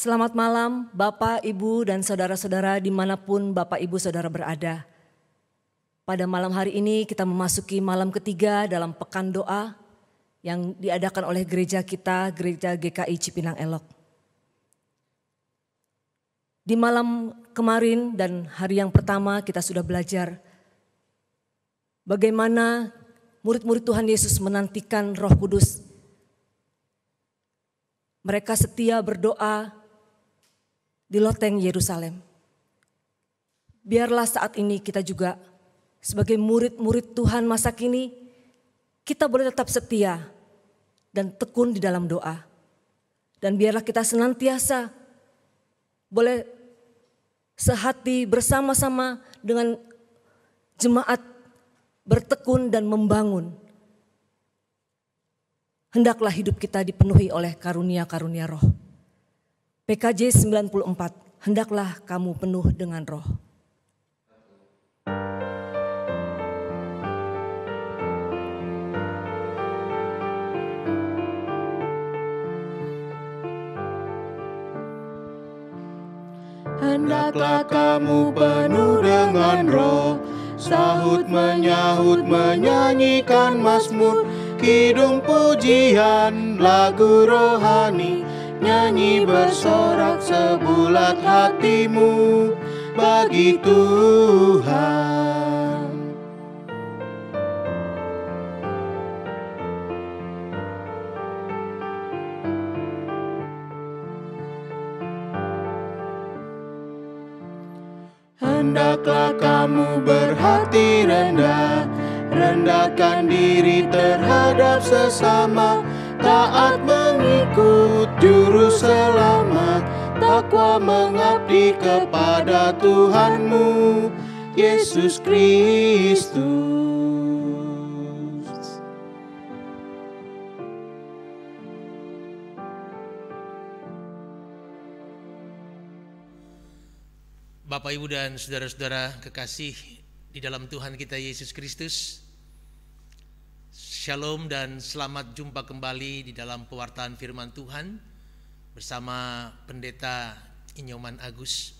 Selamat malam Bapak, Ibu, dan saudara-saudara dimanapun Bapak, Ibu, Saudara berada. Pada malam hari ini kita memasuki malam ketiga dalam pekan doa yang diadakan oleh gereja kita, Gereja GKI Cipinang Elok. Di malam kemarin dan hari yang pertama kita sudah belajar bagaimana murid-murid Tuhan Yesus menantikan Roh Kudus. Mereka setia berdoa di loteng Yerusalem. Biarlah saat ini kita juga sebagai murid-murid Tuhan masa kini, kita boleh tetap setia dan tekun di dalam doa. Dan biarlah kita senantiasa boleh sehati bersama-sama dengan jemaat bertekun dan membangun. Hendaklah hidup kita dipenuhi oleh karunia-karunia roh. PKJ 94, hendaklah kamu penuh dengan roh. Hendaklah kamu penuh dengan roh, sahut menyahut menyanyikan mazmur, kidung pujian lagu rohani. Nyanyi bersorak sebulat hatimu bagi Tuhan. Hendaklah kamu berhati rendah, rendahkan diri terhadap sesama, taat mengikut juru selamat, takwa mengabdi kepada Tuhanmu, Yesus Kristus. Bapak, Ibu, dan saudara-saudara kekasih di dalam Tuhan kita Yesus Kristus, Shalom dan selamat jumpa kembali di dalam pewartaan firman Tuhan bersama Pendeta Inyoman Agus.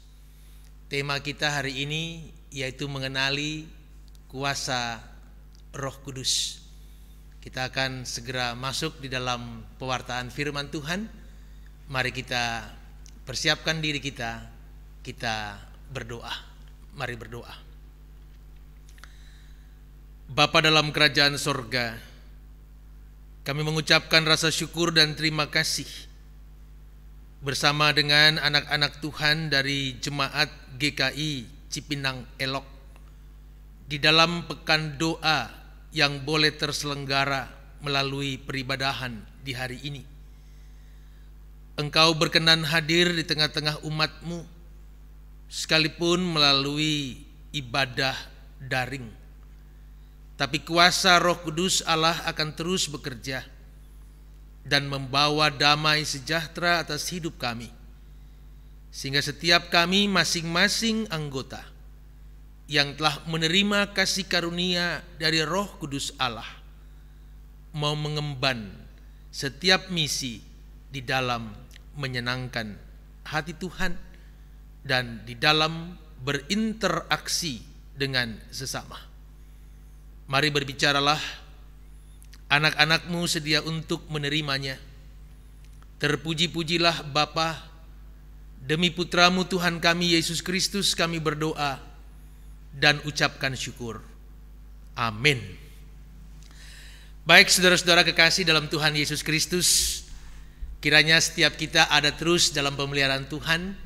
Tema kita hari ini yaitu mengenali kuasa Roh Kudus. Kita akan segera masuk di dalam pewartaan firman Tuhan. Mari kita persiapkan diri kita berdoa. Mari berdoa. Bapa dalam kerajaan sorga, kami mengucapkan rasa syukur dan terima kasih bersama dengan anak-anak Tuhan dari Jemaat GKI Cipinang Elok di dalam pekan doa yang boleh terselenggara melalui peribadahan di hari ini. Engkau berkenan hadir di tengah-tengah umat-Mu sekalipun melalui ibadah daring. Tapi kuasa Roh Kudus Allah akan terus bekerja dan membawa damai sejahtera atas hidup kami, sehingga setiap kami masing-masing anggota yang telah menerima kasih karunia dari Roh Kudus Allah mau mengemban setiap misi di dalam menyenangkan hati Tuhan dan di dalam berinteraksi dengan sesama. Mari berbicaralah, anak-anak-Mu sedia untuk menerimanya. Terpuji-pujilah Bapa, demi Putra-Mu Tuhan kami Yesus Kristus kami berdoa dan ucapkan syukur. Amin. Baik saudara-saudara kekasih dalam Tuhan Yesus Kristus, kiranya setiap kita ada terus dalam pemeliharaan Tuhan,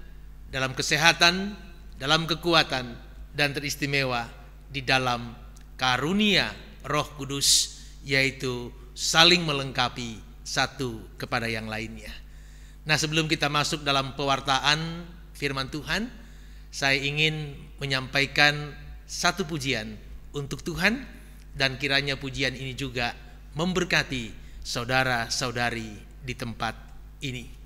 dalam kesehatan, dalam kekuatan, dan teristimewa di dalam karunia Roh Kudus, yaitu saling melengkapi satu kepada yang lainnya. Nah, sebelum kita masuk dalam pewartaan firman Tuhan, saya ingin menyampaikan satu pujian untuk Tuhan, dan kiranya pujian ini juga memberkati saudara-saudari di tempat ini.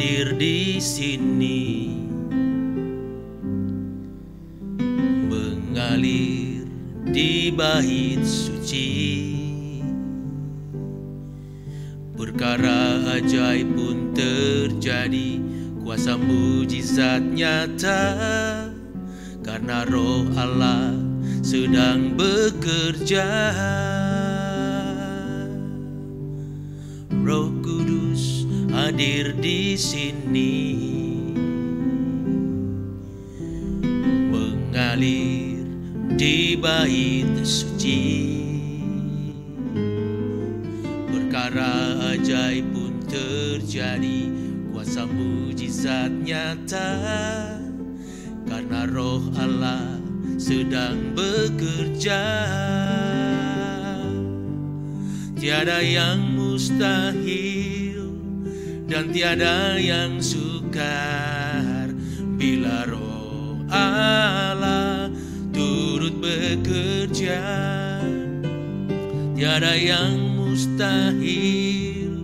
hadir di sini, mengalir di bait suci. Perkara ajaib pun terjadi, kuasa mujizat nyata, karena Roh Allah sedang bekerja. Roh Kudus hadir di sini, mengalir di bait suci. Perkara ajaib pun terjadi, kuasa mujizat nyata, karena Roh Allah sedang bekerja. Tiada yang mustahil dan tiada yang sukar bila Roh Allah turut bekerja. Tiada yang mustahil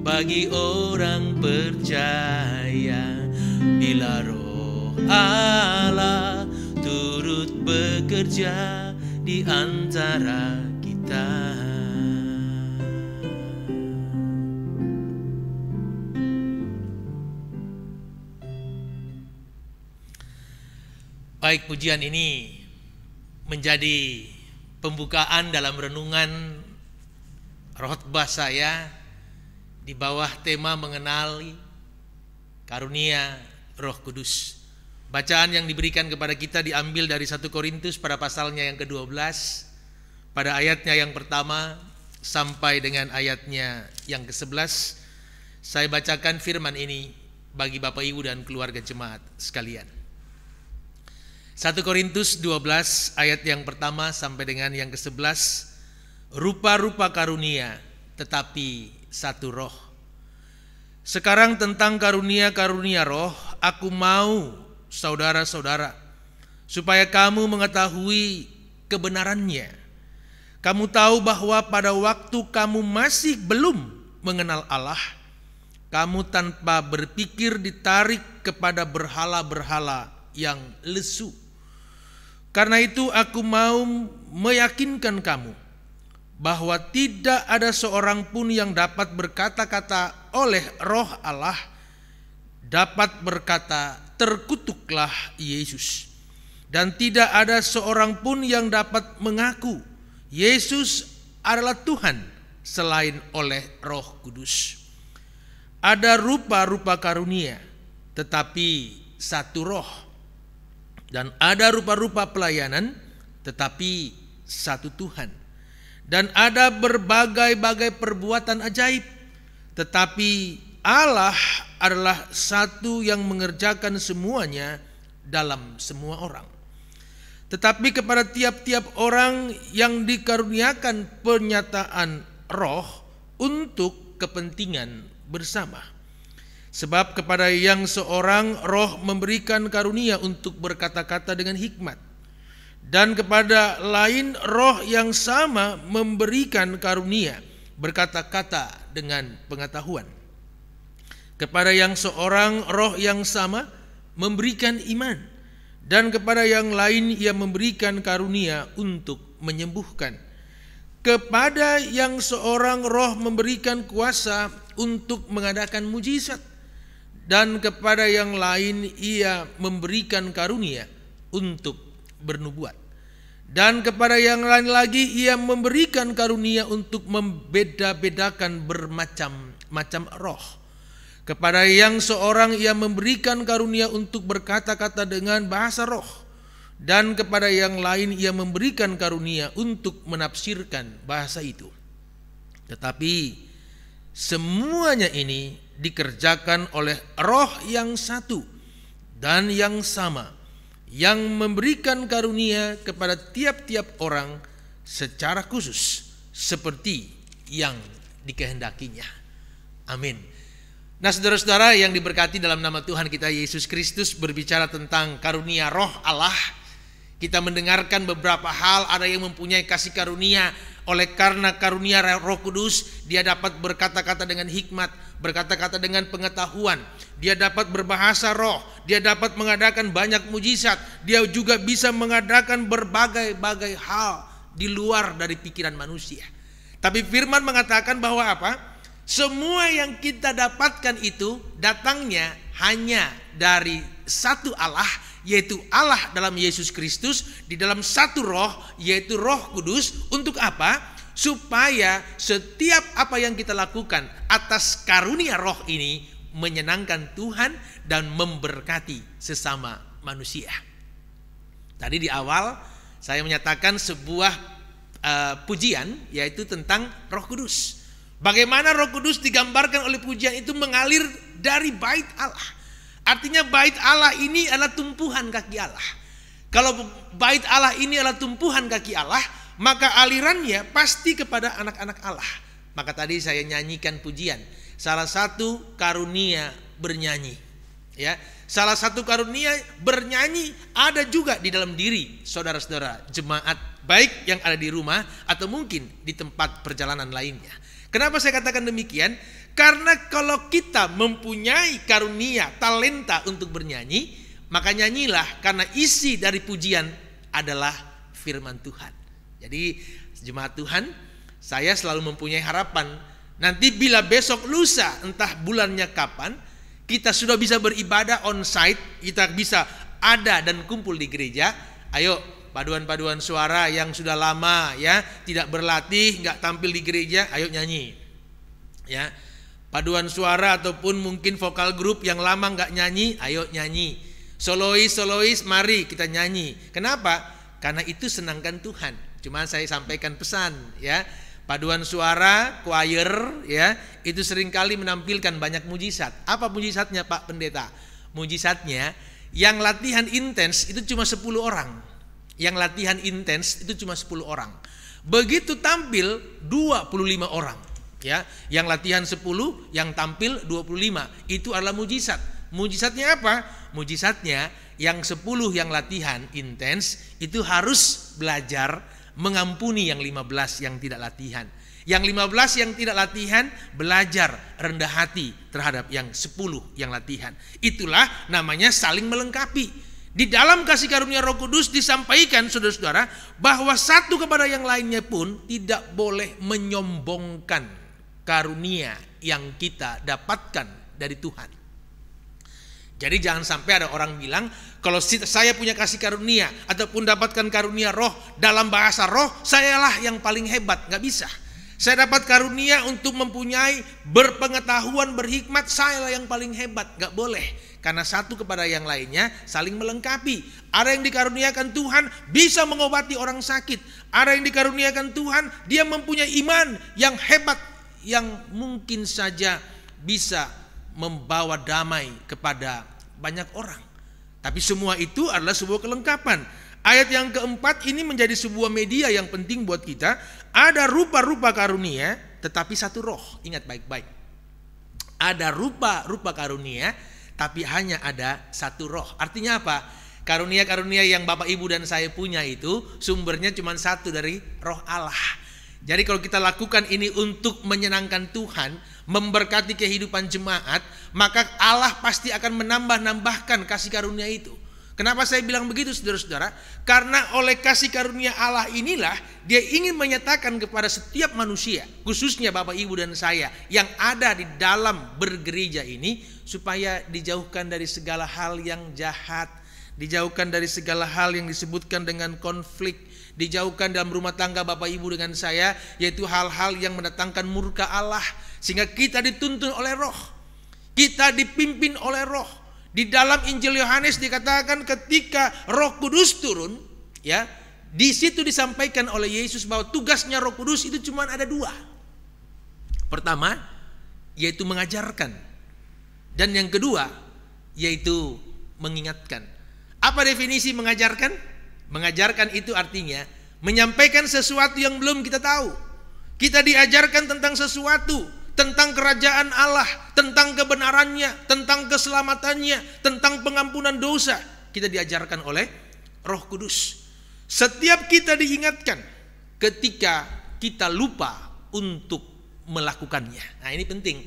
bagi orang percaya bila Roh Allah turut bekerja di antara kita. Baik, pujian ini menjadi pembukaan dalam renungan khotbah saya di bawah tema mengenali karunia Roh Kudus. Bacaan yang diberikan kepada kita diambil dari 1 Korintus pada pasalnya yang ke-12, pada ayatnya yang pertama sampai dengan ayatnya yang ke-11. Saya bacakan firman ini bagi Bapak Ibu dan keluarga jemaat sekalian. 1 Korintus 12 ayat yang pertama sampai dengan yang ke-11. Rupa-rupa karunia, tetapi satu Roh. Sekarang tentang karunia-karunia Roh, aku mau saudara-saudara, supaya kamu mengetahui kebenarannya. Kamu tahu bahwa pada waktu kamu masih belum mengenal Allah, kamu tanpa berpikir ditarik kepada berhala-berhala yang lesu. Karena itu aku mau meyakinkan kamu bahwa tidak ada seorang pun yang dapat berkata-kata oleh Roh Allah, dapat berkata, terkutuklah Yesus. Dan tidak ada seorang pun yang dapat mengaku Yesus adalah Tuhan selain oleh Roh Kudus. Ada rupa-rupa karunia, tetapi satu Roh. Dan ada rupa-rupa pelayanan, tetapi satu Tuhan. Dan ada berbagai-bagai perbuatan ajaib, tetapi Allah adalah satu yang mengerjakan semuanya dalam semua orang. Tetapi kepada tiap-tiap orang yang dikaruniakan penyataan Roh untuk kepentingan bersama. Sebab kepada yang seorang Roh memberikan karunia untuk berkata-kata dengan hikmat, dan kepada lain Roh yang sama memberikan karunia berkata-kata dengan pengetahuan. Kepada yang seorang Roh yang sama memberikan iman, dan kepada yang lain Ia memberikan karunia untuk menyembuhkan. Kepada yang seorang Roh memberikan kuasa untuk mengadakan mujizat, dan kepada yang lain Ia memberikan karunia untuk bernubuat. Dan kepada yang lain lagi Ia memberikan karunia untuk membeda-bedakan bermacam-macam roh. Kepada yang seorang Ia memberikan karunia untuk berkata-kata dengan bahasa roh. Dan kepada yang lain Ia memberikan karunia untuk menafsirkan bahasa itu. Tetapi semuanya ini dikerjakan oleh Roh yang satu dan yang sama, yang memberikan karunia kepada tiap-tiap orang secara khusus seperti yang dikehendakinya. Amin. Nah, saudara-saudara yang diberkati dalam nama Tuhan kita Yesus Kristus, berbicara tentang karunia Roh Allah, kita mendengarkan beberapa hal. Ada yang mempunyai kasih karunia Oleh karena karunia Roh Kudus, dia dapat berkata-kata dengan hikmat, berkata-kata dengan pengetahuan, dia dapat berbahasa roh, dia dapat mengadakan banyak mujizat, dia juga bisa mengadakan berbagai-bagai hal di luar dari pikiran manusia. Tapi firman mengatakan bahwa apa? Semua yang kita dapatkan itu datangnya hanya dari satu Allah, yaitu Allah dalam Yesus Kristus, di dalam satu roh, yaitu Roh Kudus. Untuk apa? Supaya setiap apa yang kita lakukan atas karunia roh ini menyenangkan Tuhan dan memberkati sesama manusia. Tadi di awal saya menyatakan sebuah pujian, yaitu tentang Roh Kudus. Bagaimana Roh Kudus digambarkan oleh pujian itu mengalir dari bait Allah. Artinya bait Allah ini adalah tumpuhan kaki Allah. Kalau bait Allah ini adalah tumpuhan kaki Allah, maka alirannya pasti kepada anak-anak Allah. Maka tadi saya nyanyikan pujian, salah satu karunia bernyanyi. Ya, salah satu karunia bernyanyi ada juga di dalam diri saudara-saudara jemaat, baik yang ada di rumah atau mungkin di tempat perjalanan lainnya. Kenapa saya katakan demikian? Karena kalau kita mempunyai karunia, talenta untuk bernyanyi, maka nyanyilah, karena isi dari pujian adalah firman Tuhan. Jadi jemaat Tuhan, saya selalu mempunyai harapan, nanti bila besok lusa, entah bulannya kapan, kita sudah bisa beribadah on-site, kita bisa ada dan kumpul di gereja. Ayo paduan-paduan suara yang sudah lama ya tidak berlatih, nggak tampil di gereja, ayo nyanyi. Ya, paduan suara ataupun mungkin vokal grup yang lama nggak nyanyi, ayo nyanyi. Solois, mari kita nyanyi. Kenapa? Karena itu senangkan Tuhan. Cuma saya sampaikan pesan ya, paduan suara, choir ya, itu seringkali menampilkan banyak mujizat. Apa mujizatnya Pak Pendeta? Mujizatnya yang latihan intens itu cuma 10 orang. Yang latihan intens itu cuma 10 orang. Begitu tampil 25 orang. Ya, yang latihan 10, yang tampil 25. Itu adalah mujizat. Mujizatnya apa? Mujizatnya yang 10 yang latihan intens itu harus belajar mengampuni yang 15 yang tidak latihan. Yang 15 yang tidak latihan belajar rendah hati terhadap yang 10 yang latihan. Itulah namanya saling melengkapi. Di dalam kasih karunia Roh Kudus disampaikan saudara-saudara bahwa satu kepada yang lainnya pun tidak boleh menyombongkan karunia yang kita dapatkan dari Tuhan. Jadi jangan sampai ada orang bilang kalau saya punya kasih karunia ataupun dapatkan karunia roh dalam bahasa roh, sayalah yang paling hebat. Gak bisa. Saya dapat karunia untuk mempunyai berpengetahuan, berhikmat, sayalah yang paling hebat. Gak boleh. Karena satu kepada yang lainnya saling melengkapi. Ada yang dikaruniakan Tuhan bisa mengobati orang sakit. Ada yang dikaruniakan Tuhan dia mempunyai iman yang hebat, yang mungkin saja bisa membawa damai kepada banyak orang. Tapi semua itu adalah sebuah kelengkapan. Ayat yang keempat ini menjadi sebuah media yang penting buat kita. Ada rupa-rupa karunia tetapi satu roh. Ingat baik-baik. Ada rupa-rupa karunia tapi hanya ada satu roh. Artinya apa? Karunia-karunia yang Bapak Ibu dan saya punya itu sumbernya cuma satu, dari Roh Allah. Jadi kalau kita lakukan ini untuk menyenangkan Tuhan, memberkati kehidupan jemaat, maka Allah pasti akan menambah-nambahkan kasih karunia itu. Kenapa saya bilang begitu saudara-saudara? Karena oleh kasih karunia Allah inilah dia ingin menyatakan kepada setiap manusia, khususnya Bapak Ibu dan saya yang ada di dalam bergereja ini, supaya dijauhkan dari segala hal yang jahat, dijauhkan dari segala hal yang disebutkan dengan konflik, dijauhkan dalam rumah tangga Bapak Ibu dengan saya, yaitu hal-hal yang mendatangkan murka Allah. Sehingga kita dituntun oleh roh, kita dipimpin oleh roh. Di dalam Injil Yohanes dikatakan ketika Roh Kudus turun, ya, di situ disampaikan oleh Yesus bahwa tugasnya Roh Kudus itu cuma ada 2. Pertama, yaitu mengajarkan, dan yang kedua, yaitu mengingatkan. Apa definisi mengajarkan? Mengajarkan itu artinya menyampaikan sesuatu yang belum kita tahu. Kita diajarkan tentang sesuatu, tentang kerajaan Allah, tentang kebenarannya, tentang keselamatannya, tentang pengampunan dosa. Kita diajarkan oleh Roh Kudus. Setiap kita diingatkan ketika kita lupa untuk melakukannya. Nah, ini penting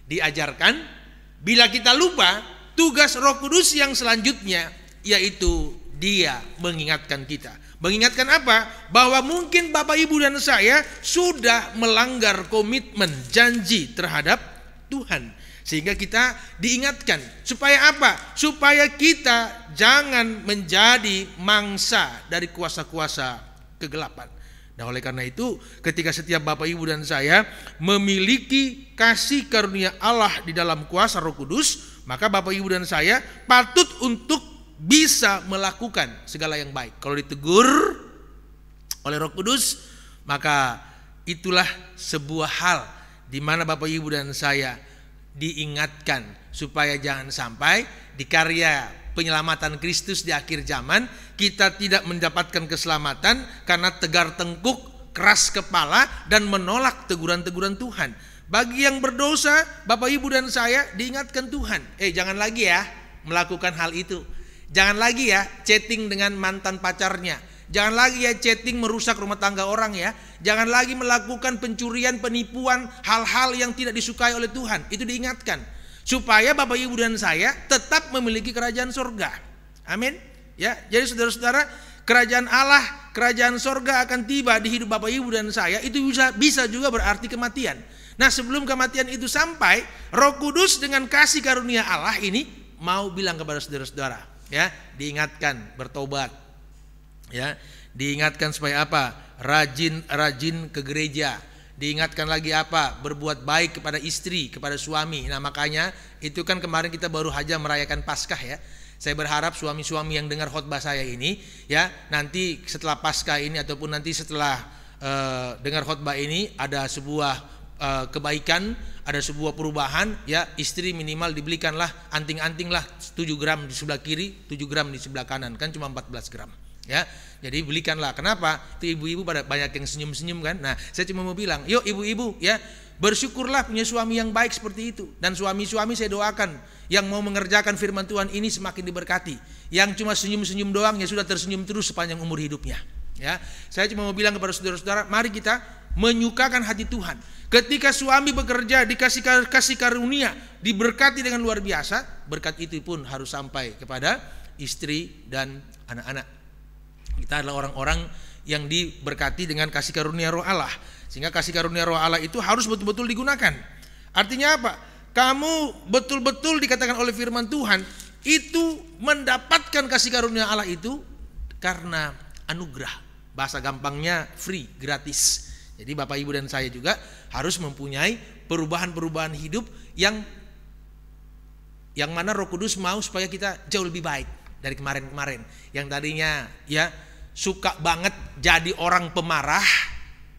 diajarkan. Bila kita lupa, tugas Roh Kudus yang selanjutnya yaitu Dia mengingatkan kita. Mengingatkan apa? Bahwa mungkin Bapak Ibu dan saya sudah melanggar komitmen janji terhadap Tuhan. Sehingga kita diingatkan. Supaya apa? Supaya kita jangan menjadi mangsa dari kuasa-kuasa kegelapan. Nah, oleh karena itu, ketika setiap Bapak Ibu dan saya memiliki kasih karunia Allah di dalam kuasa Roh Kudus, maka Bapak Ibu dan saya patut untuk bisa melakukan segala yang baik. Kalau ditegur oleh Roh Kudus, maka itulah sebuah hal di mana Bapak Ibu dan saya diingatkan supaya jangan sampai di karya penyelamatan Kristus di akhir zaman kita tidak mendapatkan keselamatan karena tegar tengkuk, keras kepala, dan menolak teguran-teguran Tuhan. Bagi yang berdosa, Bapak Ibu dan saya diingatkan Tuhan, jangan lagi ya melakukan hal itu. Jangan lagi ya chatting dengan mantan pacarnya. Jangan lagi ya chatting merusak rumah tangga orang ya. Jangan lagi melakukan pencurian, penipuan, hal-hal yang tidak disukai oleh Tuhan. Itu diingatkan. Supaya Bapak Ibu dan saya tetap memiliki kerajaan sorga. Amin. Ya, jadi saudara-saudara, kerajaan Allah, kerajaan sorga akan tiba di hidup Bapak Ibu dan saya. Itu bisa juga berarti kematian. Nah, sebelum kematian itu sampai, Roh Kudus dengan kasih karunia Allah ini mau bilang kepada saudara-saudara, ya, diingatkan bertobat, ya, diingatkan supaya apa? Rajin ke gereja. Diingatkan lagi apa? Berbuat baik kepada istri, kepada suami. Nah, makanya itu kan kemarin kita baru saja merayakan Paskah ya. Saya berharap suami-suami yang dengar khotbah saya ini, ya, nanti setelah Paskah ini ataupun nanti setelah dengar khotbah ini ada sebuah kebaikan, ada sebuah perubahan, ya, istri minimal dibelikanlah anting-anting lah 7 gram di sebelah kiri, 7 gram di sebelah kanan, kan cuma 14 gram. Ya, jadi belikanlah. Kenapa? Itu ibu-ibu pada banyak yang senyum-senyum kan. Nah, saya cuma mau bilang, yuk ibu-ibu ya, bersyukurlah punya suami yang baik seperti itu. Dan suami-suami saya doakan yang mau mengerjakan firman Tuhan ini semakin diberkati. Yang cuma senyum-senyum doang ya sudah tersenyum terus sepanjang umur hidupnya. Ya, saya cuma mau bilang kepada saudara-saudara, mari kita menyukakan hati Tuhan. Ketika suami bekerja dikasih kasih karunia, diberkati dengan luar biasa, berkat itu pun harus sampai kepada istri dan anak-anak. Kita adalah orang-orang yang diberkati dengan kasih karunia Roh Allah. Sehingga kasih karunia Roh Allah itu harus betul-betul digunakan. Artinya apa? Kamu betul-betul dikatakan oleh firman Tuhan itu mendapatkan kasih karunia Allah itu karena anugerah. Bahasa gampangnya free, gratis. Jadi Bapak Ibu dan saya juga harus mempunyai perubahan-perubahan hidup yang mana Roh Kudus mau supaya kita jauh lebih baik dari kemarin-kemarin. Yang tadinya ya suka banget jadi orang pemarah,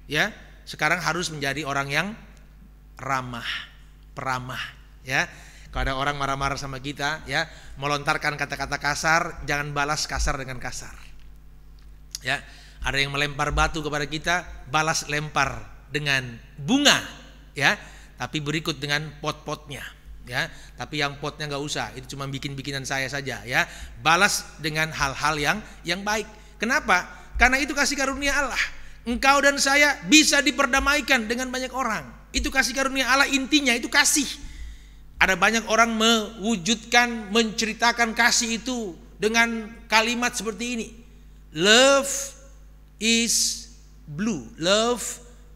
ya, sekarang harus menjadi orang yang ramah, peramah, ya. Kalau ada orang marah-marah sama kita, ya, melontarkan kata-kata kasar, jangan balas kasar dengan kasar. Ya, ada yang melempar batu kepada kita, balas lempar dengan bunga, ya, tapi berikut dengan pot-potnya, ya. Tapi yang potnya nggak usah, itu cuma bikin-bikinan saya saja, ya. Balas dengan hal-hal yang baik. Kenapa? Karena itu kasih karunia Allah. Engkau dan saya bisa diperdamaikan dengan banyak orang. Itu kasih karunia Allah, intinya itu kasih. Ada banyak orang mewujudkan, menceritakan kasih itu dengan kalimat seperti ini. Love is blue. Love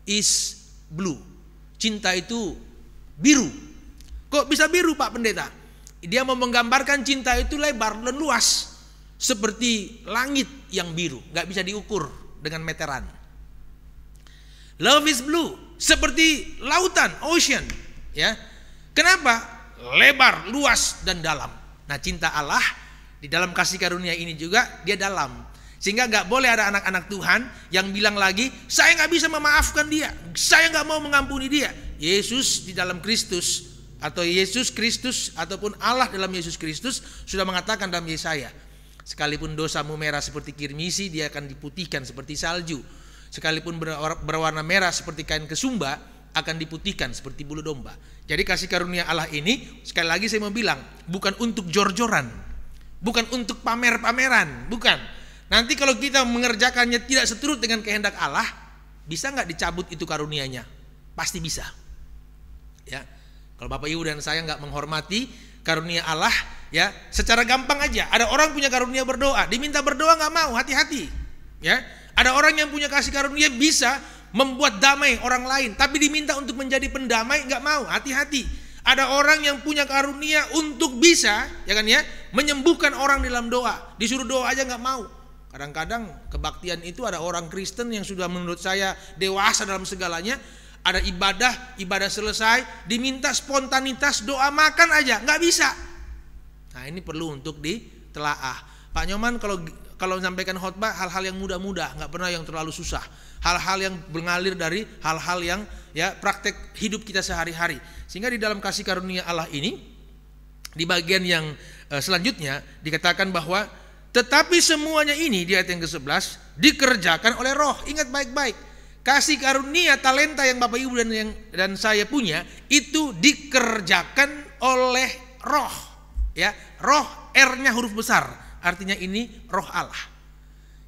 is blue. Cinta itu biru. Kok bisa biru, Pak Pendeta? Dia mau menggambarkan cinta itu lebar dan luas. Seperti langit yang biru, gak bisa diukur dengan meteran. Love is blue, seperti lautan, ocean, ya. Kenapa? Lebar, luas, dan dalam. Nah, cinta Allah di dalam kasih karunia ini juga dia dalam. Sehingga gak boleh ada anak-anak Tuhan yang bilang lagi, saya gak bisa memaafkan dia, saya gak mau mengampuni dia. Yesus di dalam Kristus, atau Yesus Kristus ataupun Allah dalam Yesus Kristus sudah mengatakan dalam Yesaya, sekalipun dosamu merah seperti kirmisi, dia akan diputihkan seperti salju. Sekalipun berwarna merah seperti kain kesumba, akan diputihkan seperti bulu domba. Jadi kasih karunia Allah ini, sekali lagi saya mau bilang, bukan untuk jor-joran, bukan untuk pamer-pameran, bukan. Nanti kalau kita mengerjakannya tidak seturut dengan kehendak Allah, bisa nggak dicabut itu karunianya? Pasti bisa. Ya, kalau Bapak Ibu dan saya nggak menghormati karunia Allah, ya secara gampang aja. Ada orang punya karunia berdoa, diminta berdoa nggak mau, hati-hati. Ya, ada orang yang punya kasih karunia bisa membuat damai orang lain, tapi diminta untuk menjadi pendamai nggak mau, hati-hati. Ada orang yang punya karunia untuk bisa, ya kan ya, menyembuhkan orang dalam doa, disuruh doa aja nggak mau. Kadang-kadang kebaktian itu ada orang Kristen yang sudah menurut saya dewasa dalam segalanya, ada ibadah selesai, diminta spontanitas doa makan aja, nggak bisa. Nah ini perlu untuk ditelaah. Pak Nyoman kalau sampaikan khotbah hal-hal yang mudah-mudah, nggak pernah yang terlalu susah. Hal-hal yang mengalir dari hal-hal yang ya praktek hidup kita sehari-hari. Sehingga di dalam kasih karunia Allah ini, di bagian yang selanjutnya dikatakan bahwa tetapi semuanya ini di ayat yang ke-11 dikerjakan oleh Roh. Ingat baik-baik, kasih karunia talenta yang Bapak Ibu dan saya punya itu dikerjakan oleh Roh. Ya, Roh, R-nya huruf besar, artinya ini Roh Allah.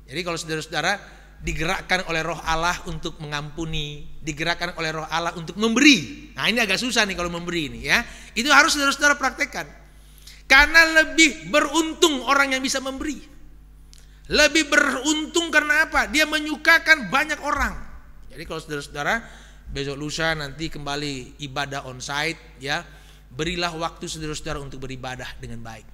Jadi kalau saudara-saudara digerakkan oleh Roh Allah untuk mengampuni, digerakkan oleh Roh Allah untuk memberi. Nah ini agak susah nih kalau memberi ini ya. Itu harus saudara-saudara praktekkan. Karena lebih beruntung orang yang bisa memberi. Lebih beruntung karena apa? Dia menyukakan banyak orang. Jadi kalau saudara-saudara besok lusa nanti kembali ibadah onsite ya, berilah waktu saudara-saudara untuk beribadah dengan baik.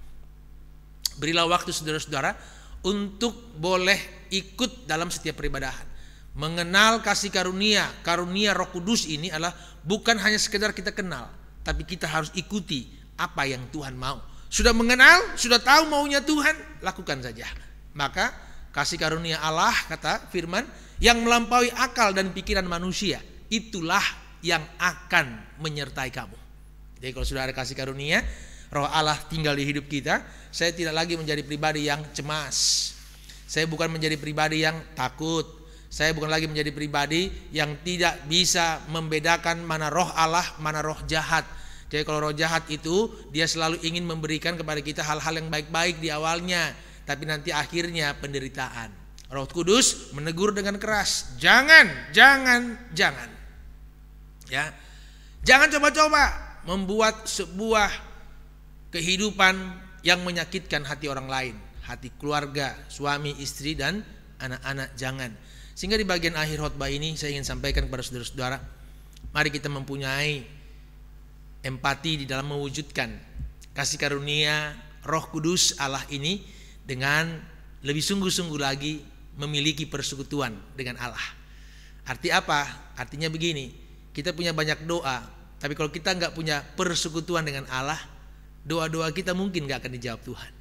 Berilah waktu saudara-saudara untuk boleh ikut dalam setiap peribadahan. Mengenal kasih karunia Roh Kudus ini adalah bukan hanya sekedar kita kenal, tapi kita harus ikuti apa yang Tuhan mau. Sudah mengenal, sudah tahu maunya Tuhan, lakukan saja. Maka kasih karunia Allah, kata firman, yang melampaui akal dan pikiran manusia, itulah yang akan menyertai kamu. Jadi kalau sudah ada kasih karunia Roh Allah tinggal di hidup kita, saya tidak lagi menjadi pribadi yang cemas. Saya bukan menjadi pribadi yang takut. Saya bukan lagi menjadi pribadi yang tidak bisa membedakan mana roh Allah, mana roh jahat. Jadi kalau roh jahat itu dia selalu ingin memberikan kepada kita hal-hal yang baik-baik di awalnya, tapi nanti akhirnya penderitaan. Roh Kudus menegur dengan keras, jangan. Ya. Jangan coba-coba membuat sebuah kehidupan yang menyakitkan hati orang lain, hati keluarga, suami, istri dan anak-anak, jangan. Sehingga di bagian akhir khotbah ini saya ingin sampaikan kepada saudara-saudara, mari kita mempunyai empati di dalam mewujudkan kasih karunia Roh Kudus Allah ini dengan lebih sungguh-sungguh lagi memiliki persekutuan dengan Allah. Arti apa? Artinya begini, kita punya banyak doa, tapi kalau kita nggak punya persekutuan dengan Allah, doa-doa kita mungkin nggak akan dijawab Tuhan.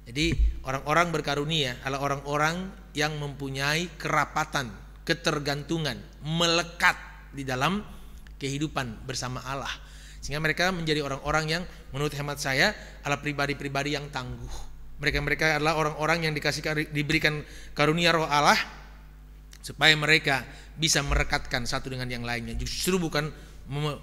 Jadi orang-orang berkarunia adalah orang-orang yang mempunyai kerapatan, ketergantungan, melekat di dalam kehidupan bersama Allah. Sehingga mereka menjadi orang-orang yang menurut hemat saya adalah pribadi-pribadi yang tangguh. Mereka adalah orang-orang yang diberikan karunia Roh Allah supaya mereka bisa merekatkan satu dengan yang lainnya. Justru bukan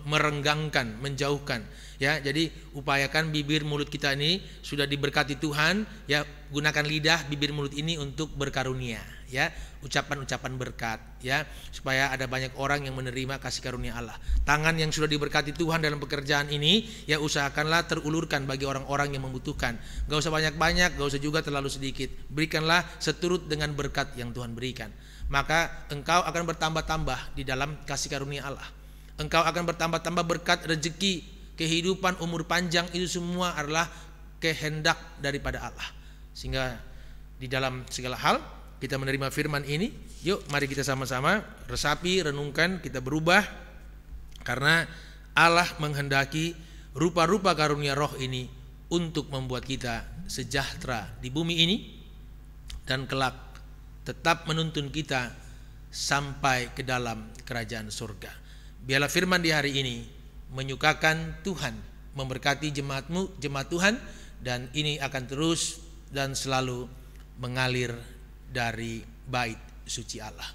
merenggangkan, menjauhkan. Ya, jadi upayakan bibir mulut kita ini sudah diberkati Tuhan, ya, gunakan lidah bibir mulut ini untuk berkarunia, ya, ucapan-ucapan berkat, ya, supaya ada banyak orang yang menerima kasih karunia Allah. Tangan yang sudah diberkati Tuhan dalam pekerjaan ini, ya, usahakanlah terulurkan bagi orang-orang yang membutuhkan. Gak usah banyak-banyak, gak usah juga terlalu sedikit. Berikanlah seturut dengan berkat yang Tuhan berikan. Maka engkau akan bertambah-tambah di dalam kasih karunia Allah. Engkau akan bertambah-tambah berkat, rezeki, kehidupan, umur panjang, itu semua adalah kehendak daripada Allah. Sehingga di dalam segala hal kita menerima firman ini, yuk mari kita sama-sama resapi, renungkan, kita berubah. Karena Allah menghendaki rupa-rupa karunia roh ini untuk membuat kita sejahtera di bumi ini dan kelak tetap menuntun kita sampai ke dalam kerajaan surga. Biarlah firman di hari ini menyukakan Tuhan, memberkati jemaat Tuhan, dan ini akan terus dan selalu mengalir dari bait suci Allah.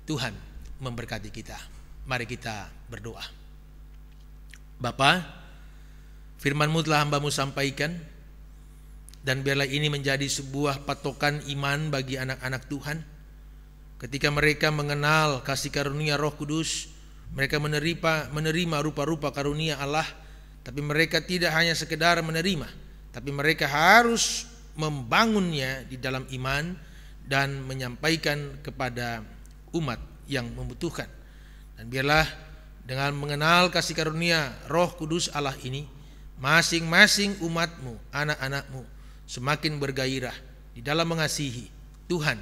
Tuhan memberkati kita. Mari kita berdoa. Bapa, firman-Mu telah hamba-Mu sampaikan, dan biarlah ini menjadi sebuah patokan iman bagi anak-anak Tuhan, Ketika mereka mengenal kasih karunia Roh Kudus, mereka menerima rupa-rupa karunia Allah, tapi mereka tidak hanya sekedar menerima, tapi mereka harus membangunnya di dalam iman dan menyampaikan kepada umat yang membutuhkan. Dan biarlah dengan mengenal kasih karunia Roh Kudus Allah ini, masing-masing umatmu, anak-anakmu semakin bergairah di dalam mengasihi Tuhan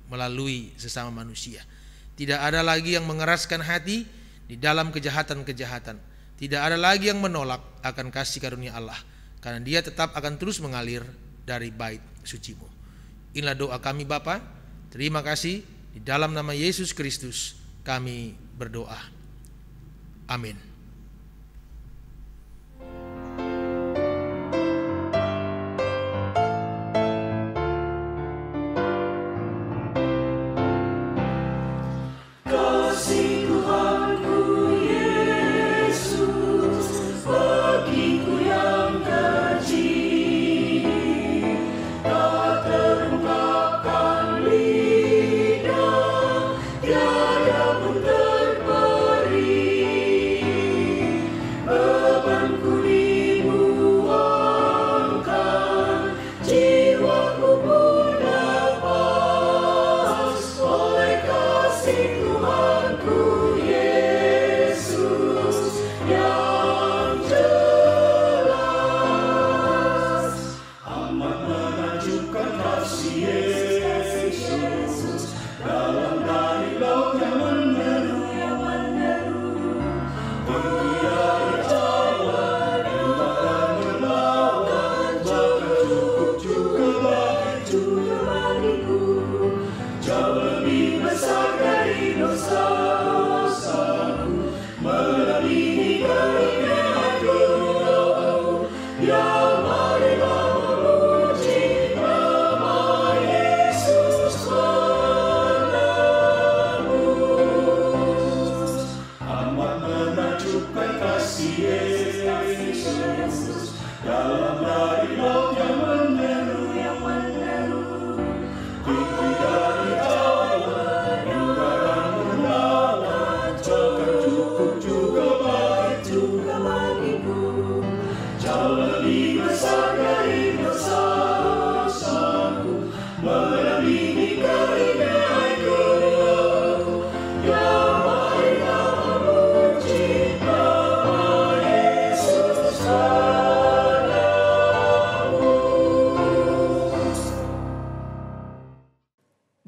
melalui sesama manusia. Tidak ada lagi yang mengeraskan hati di dalam kejahatan-kejahatan. Tidak ada lagi yang menolak akan kasih karunia Allah, karena dia tetap akan terus mengalir dari bait suci-Mu. Inilah doa kami Bapa. Terima kasih, di dalam nama Yesus Kristus kami berdoa. Amin.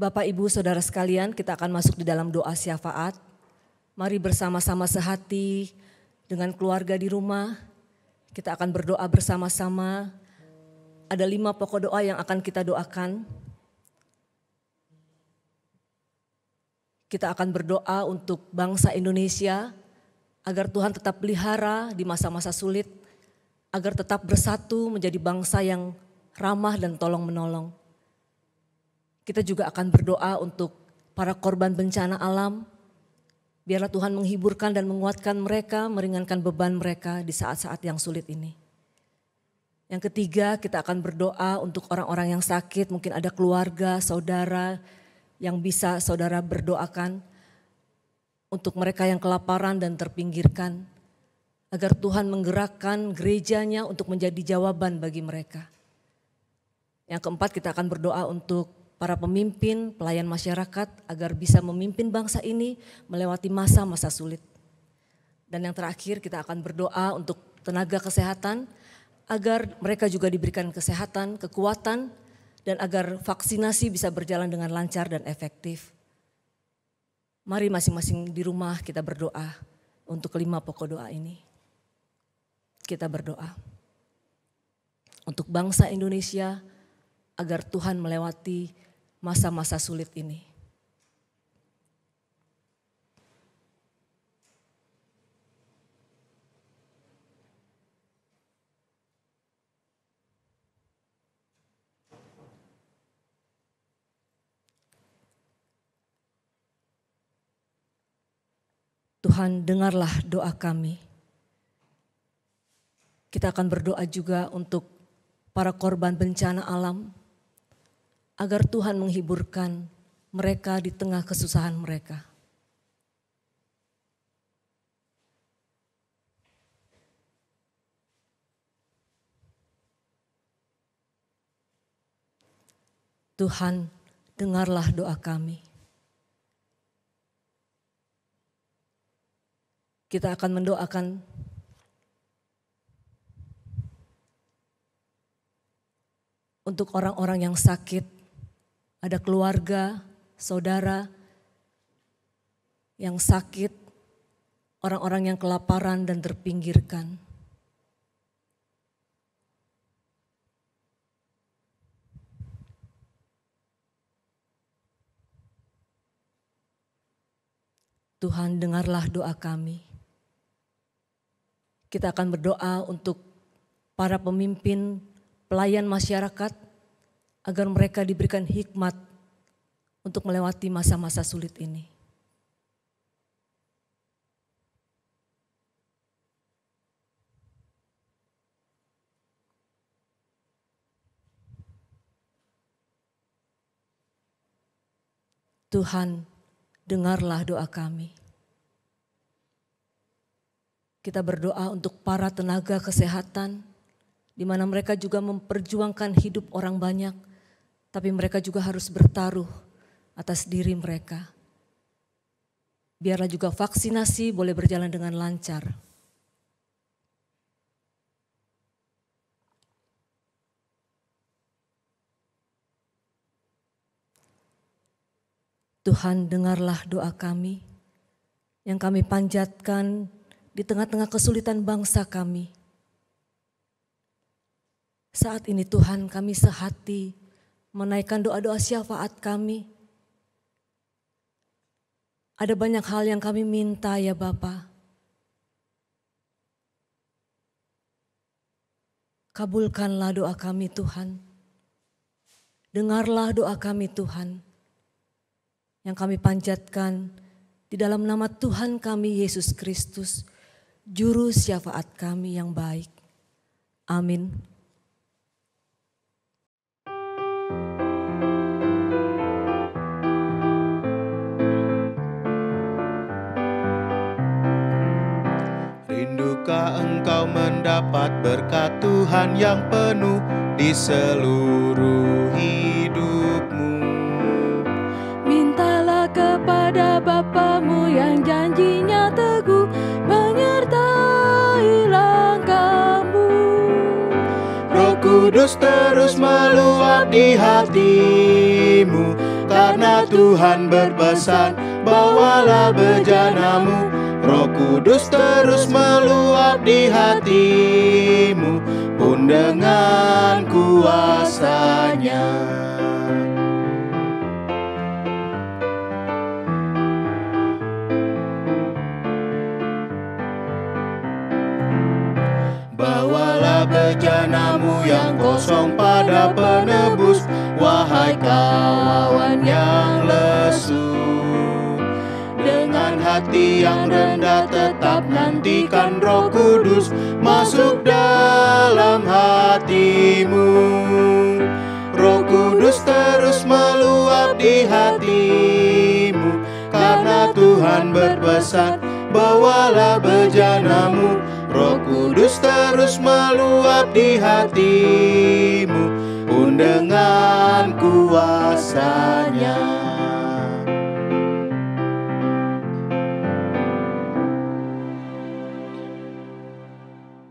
Bapak, Ibu, Saudara sekalian, kita akan masuk di dalam doa syafaat. Mari bersama-sama sehati dengan keluarga di rumah. Kita akan berdoa bersama-sama. Ada 5 pokok doa yang akan kita doakan. Kita akan berdoa untuk bangsa Indonesia agar Tuhan tetap pelihara di masa-masa sulit, agar tetap bersatu menjadi bangsa yang ramah dan tolong-menolong. Kita juga akan berdoa untuk para korban bencana alam. Biarlah Tuhan menghiburkan dan menguatkan mereka, meringankan beban mereka di saat-saat yang sulit ini. Yang ketiga, kita akan berdoa untuk orang-orang yang sakit, mungkin ada keluarga, saudara yang bisa saudara berdoakan. Untuk mereka yang kelaparan dan terpinggirkan, agar Tuhan menggerakkan gerejanya untuk menjadi jawaban bagi mereka. Yang keempat, kita akan berdoa untuk para pemimpin, pelayan masyarakat agar bisa memimpin bangsa ini melewati masa-masa sulit. Dan yang terakhir, kita akan berdoa untuk tenaga kesehatan agar mereka juga diberikan kesehatan, kekuatan, dan agar vaksinasi bisa berjalan dengan lancar dan efektif. Mari masing-masing di rumah kita berdoa untuk 5 pokok doa ini. Kita berdoa untuk bangsa Indonesia agar Tuhan melewati masa-masa sulit ini. Tuhan, dengarlah doa kami. Kita akan berdoa juga untuk para korban bencana alam, agar Tuhan menghiburkan, mereka di tengah kesusahan mereka. Tuhan, dengarlah doa kami. Kita akan mendoakan untuk orang-orang yang sakit, ada keluarga, saudara yang sakit, orang-orang yang kelaparan dan terpinggirkan. Tuhan, dengarlah doa kami. Kita akan berdoa untuk para pemimpin, pelayan masyarakat, agar mereka diberikan hikmat untuk melewati masa-masa sulit ini. Tuhan, dengarlah doa kami. Kita berdoa untuk para tenaga kesehatan, di mana mereka juga memperjuangkan hidup orang banyak, tapi mereka juga harus bertaruh atas diri mereka. Biarlah juga vaksinasi boleh berjalan dengan lancar. Tuhan, dengarlah doa kami yang kami panjatkan di tengah-tengah kesulitan bangsa kami. Saat ini Tuhan, kami sehati menaikkan doa-doa syafaat kami. Ada banyak hal yang kami minta ya Bapa. Kabulkanlah doa kami Tuhan. Dengarlah doa kami Tuhan. Yang kami panjatkan di dalam nama Tuhan kami Yesus Kristus, Juru syafaat kami yang baik. Amin. Rindukah engkau mendapat berkat Tuhan yang penuh di seluruh hidupmu? Mintalah kepada Bapamu yang janjinya teguh, menyertai langkahmu. Roh Kudus terus meluap di hatimu, karena Tuhan berpesan, bawalah bejanamu. Roh Kudus terus meluap di hatimu, pun dengan kuasanya. Bawalah bejanamu yang kosong pada penebus, wahai kawan yang lesu. Dengan hati yang rendah tetap nantikan Roh Kudus masuk dalam hatimu. Roh Kudus terus meluap di hatimu, karena Tuhan berpesan, bawalah bejanamu. Roh Kudus terus meluap di hatimu, pun dengan kuasanya.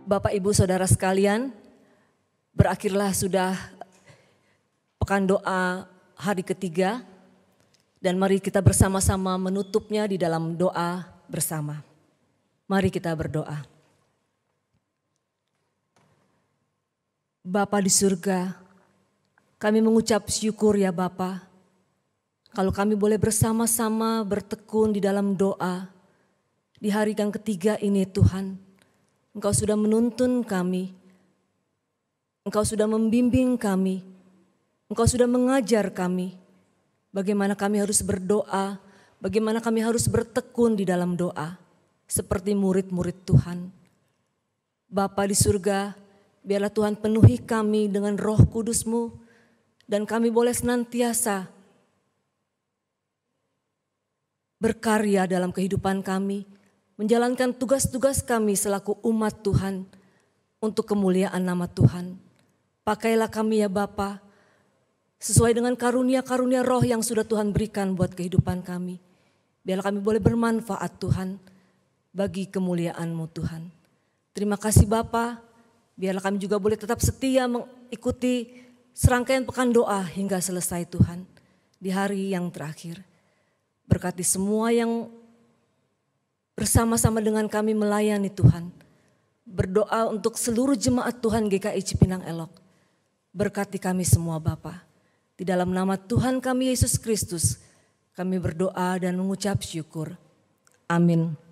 Bapak, Ibu, Saudara sekalian, berakhirlah sudah pekan doa hari ketiga, dan mari kita bersama-sama menutupnya di dalam doa bersama. Mari kita berdoa. Bapa di surga, kami mengucap syukur ya Bapa, kalau kami boleh bersama-sama bertekun di dalam doa di hari yang ketiga ini Tuhan. Engkau sudah menuntun kami, Engkau sudah membimbing kami, Engkau sudah mengajar kami bagaimana kami harus berdoa, bagaimana kami harus bertekun di dalam doa seperti murid-murid Tuhan. Bapa di surga, biarlah Tuhan penuhi kami dengan Roh Kudus-Mu, dan kami boleh senantiasa berkarya dalam kehidupan kami, menjalankan tugas-tugas kami selaku umat Tuhan untuk kemuliaan nama Tuhan. Pakailah kami ya Bapa, sesuai dengan karunia-karunia roh yang sudah Tuhan berikan buat kehidupan kami. Biarlah kami boleh bermanfaat Tuhan bagi kemuliaan-Mu Tuhan. Terima kasih Bapa, biarlah kami juga boleh tetap setia mengikuti serangkaian pekan doa hingga selesai Tuhan di hari yang terakhir. Berkati semua yang bersama-sama dengan kami melayani Tuhan. Berdoa untuk seluruh jemaat Tuhan GKI Cipinang Elok. Berkati kami semua Bapa. Di dalam nama Tuhan kami Yesus Kristus, kami berdoa dan mengucap syukur. Amin.